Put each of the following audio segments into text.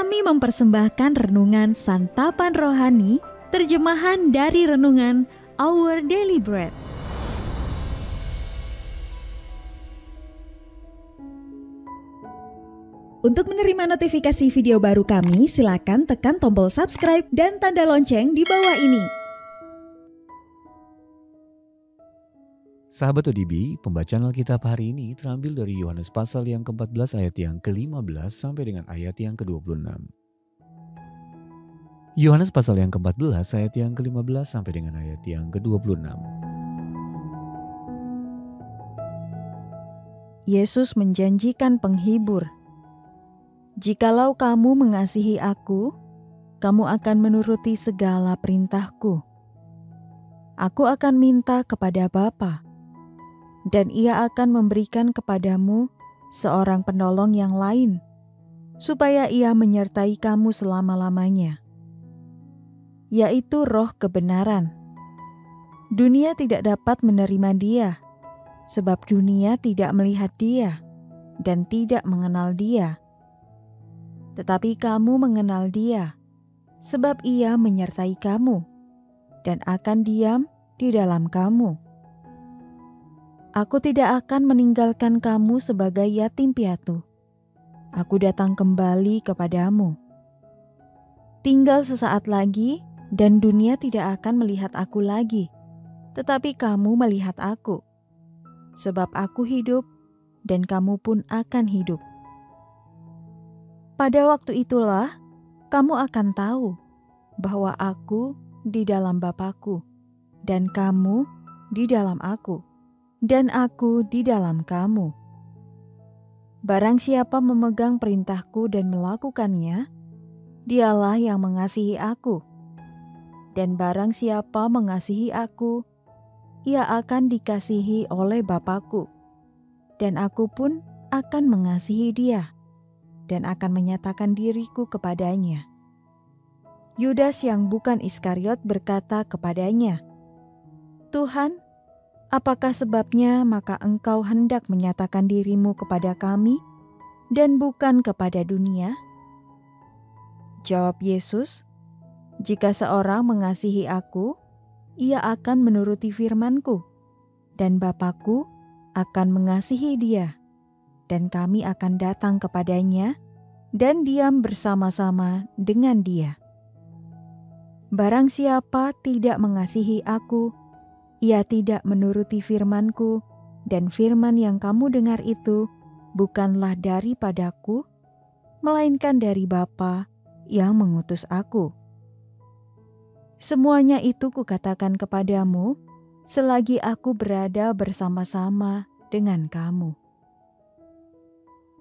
Kami mempersembahkan renungan Santapan Rohani, terjemahan dari renungan Our Daily Bread. Untuk menerima notifikasi video baru kami, silakan tekan tombol subscribe dan tanda lonceng di bawah ini. Sahabat ODB, pembacaan Alkitab hari ini terambil dari Yohanes pasal yang ke-14 ayat yang ke-15 sampai dengan ayat yang ke-26. Yohanes pasal yang ke-14 ayat yang ke-15 sampai dengan ayat yang ke-26. Yesus menjanjikan penghibur. Jikalau kamu mengasihi aku, kamu akan menuruti segala perintahku. Aku akan minta kepada Bapa, dan Ia akan memberikan kepadamu seorang penolong yang lain, supaya Ia menyertai kamu selama-lamanya, yaitu Roh kebenaran. Dunia tidak dapat menerima Dia, sebab dunia tidak melihat Dia dan tidak mengenal Dia. Tetapi kamu mengenal Dia, sebab Ia menyertai kamu dan akan diam di dalam kamu. Aku tidak akan meninggalkan kamu sebagai yatim piatu. Aku datang kembali kepadamu. Tinggal sesaat lagi, dan dunia tidak akan melihat aku lagi, tetapi kamu melihat aku. Sebab aku hidup, dan kamu pun akan hidup. Pada waktu itulah, kamu akan tahu bahwa aku di dalam Bapa-Ku, dan kamu di dalam aku, dan aku di dalam kamu. Barang siapa memegang perintahku dan melakukannya, dialah yang mengasihi aku. Dan barang siapa mengasihi aku, ia akan dikasihi oleh Bapa-Ku. Dan aku pun akan mengasihi dia, dan akan menyatakan diriku kepadanya. Yudas yang bukan Iskariot berkata kepadanya, Tuhan, apakah sebabnya maka engkau hendak menyatakan dirimu kepada kami dan bukan kepada dunia? Jawab Yesus, jika seorang mengasihi aku, ia akan menuruti firman-Ku, dan Bapa-Ku akan mengasihi dia, dan kami akan datang kepadanya dan diam bersama-sama dengan dia. Barang siapa tidak mengasihi aku, ia tidak menuruti firman-Ku, dan firman yang kamu dengar itu bukanlah daripadaku, melainkan dari Bapa yang mengutus aku. Semuanya itu kukatakan kepadamu, selagi aku berada bersama-sama dengan kamu.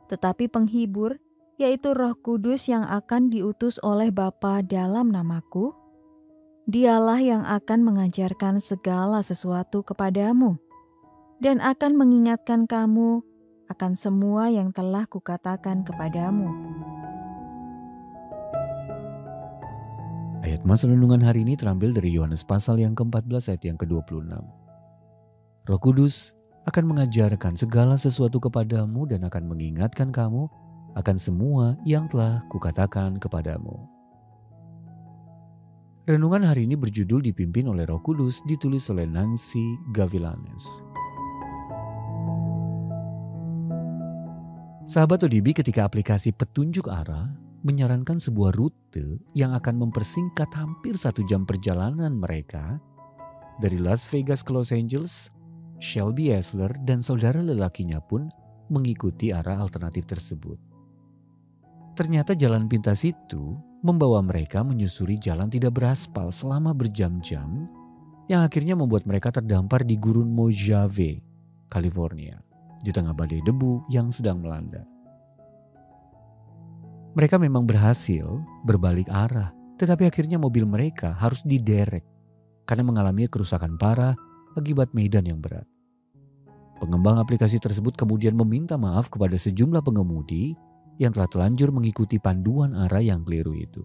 Tetapi penghibur, yaitu Roh Kudus yang akan diutus oleh Bapa dalam namaku, Dialah yang akan mengajarkan segala sesuatu kepadamu dan akan mengingatkan kamu akan semua yang telah kukatakan kepadamu. Ayat masa renungan hari ini terambil dari Yohanes pasal yang ke-14 ayat yang ke-26. Roh Kudus akan mengajarkan segala sesuatu kepadamu dan akan mengingatkan kamu akan semua yang telah kukatakan kepadamu. Renungan hari ini berjudul Dipimpin oleh Roh Kudus, ditulis oleh Nancy Gavilanes. Sahabat ODB, ketika aplikasi petunjuk arah menyarankan sebuah rute yang akan mempersingkat hampir 1 jam perjalanan mereka dari Las Vegas ke Los Angeles, Shelby Esler dan saudara lelakinya pun mengikuti arah alternatif tersebut. Ternyata jalan pintas itu membawa mereka menyusuri jalan tidak beraspal selama berjam-jam yang akhirnya membuat mereka terdampar di gurun Mojave, California, di tengah badai debu yang sedang melanda. Mereka memang berhasil berbalik arah, tetapi akhirnya mobil mereka harus diderek karena mengalami kerusakan parah akibat medan yang berat. Pengembang aplikasi tersebut kemudian meminta maaf kepada sejumlah pengemudi yang telah telanjur mengikuti panduan arah yang keliru itu.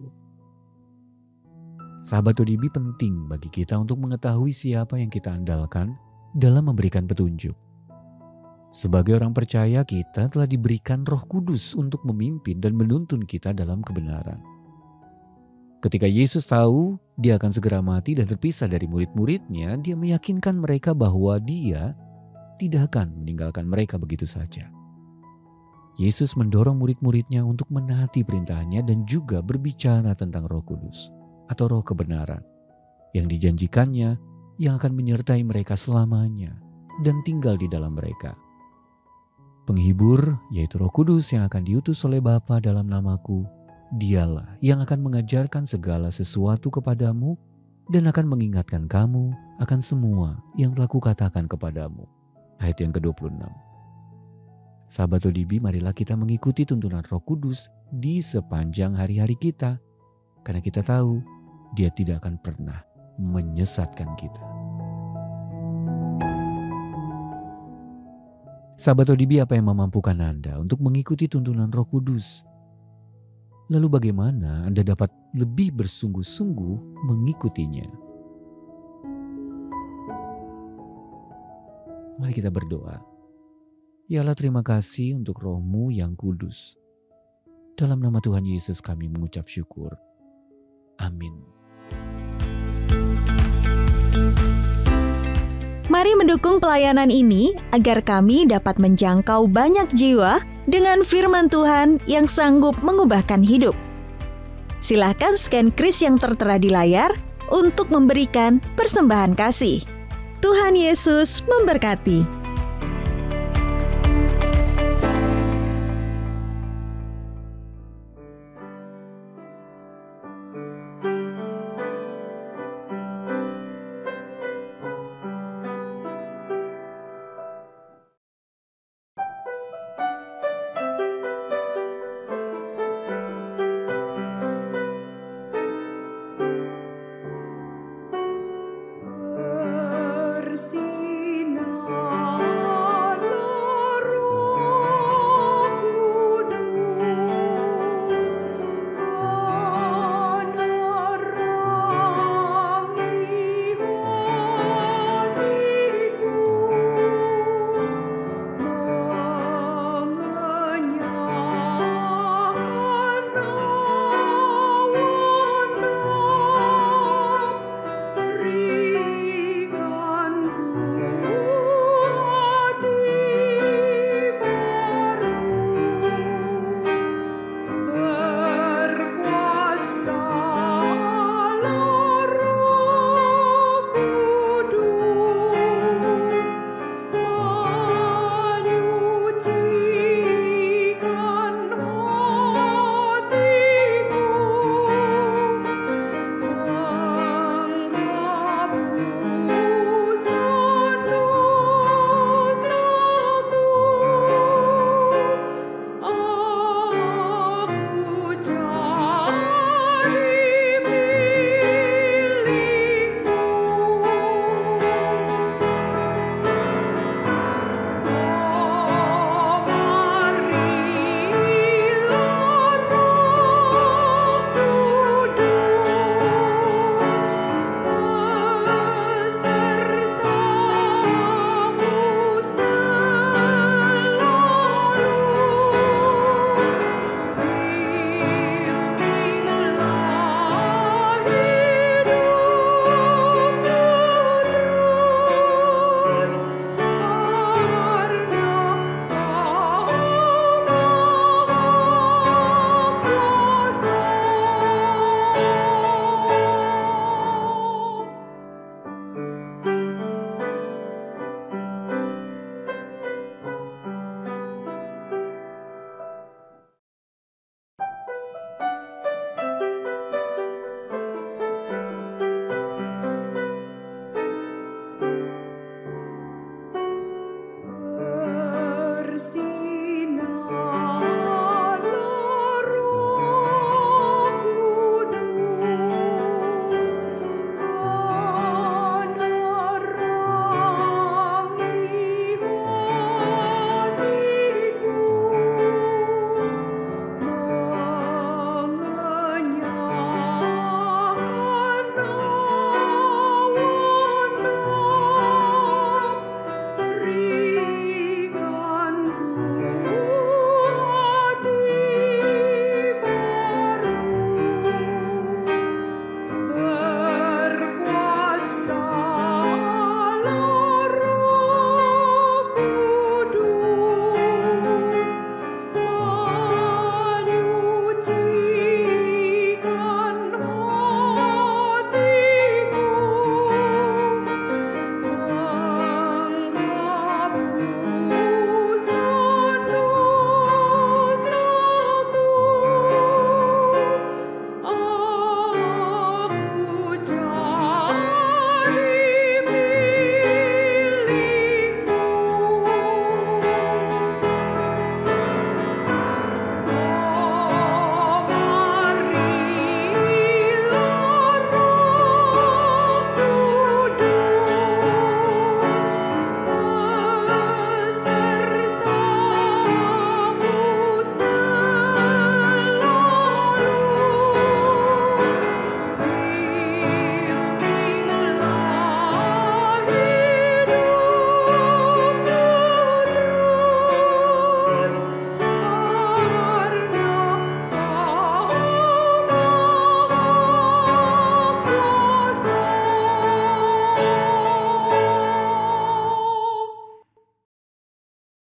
Sahabat ODB, penting bagi kita untuk mengetahui siapa yang kita andalkan dalam memberikan petunjuk. Sebagai orang percaya, kita telah diberikan Roh Kudus untuk memimpin dan menuntun kita dalam kebenaran. Ketika Yesus tahu dia akan segera mati dan terpisah dari murid-muridnya, dia meyakinkan mereka bahwa dia tidak akan meninggalkan mereka begitu saja. Yesus mendorong murid-muridnya untuk menaati perintahnya dan juga berbicara tentang Roh Kudus atau Roh kebenaran yang dijanjikannya yang akan menyertai mereka selamanya dan tinggal di dalam mereka. Penghibur, yaitu Roh Kudus yang akan diutus oleh Bapa dalam namaku, dialah yang akan mengajarkan segala sesuatu kepadamu dan akan mengingatkan kamu akan semua yang telah kukatakan kepadamu. Ayat yang ke-26. Sahabat ODB, marilah kita mengikuti tuntunan Roh Kudus di sepanjang hari-hari kita, karena kita tahu Dia tidak akan pernah menyesatkan kita. Sahabat ODB, apa yang memampukan Anda untuk mengikuti tuntunan Roh Kudus? Lalu bagaimana Anda dapat lebih bersungguh-sungguh mengikutinya? Mari kita berdoa. Ya Allah, terima kasih untuk Roh-Mu yang kudus. Dalam nama Tuhan Yesus kami mengucap syukur. Amin. Mari mendukung pelayanan ini agar kami dapat menjangkau banyak jiwa dengan firman Tuhan yang sanggup mengubahkan hidup. Silakan scan kris yang tertera di layar untuk memberikan persembahan kasih. Tuhan Yesus memberkati.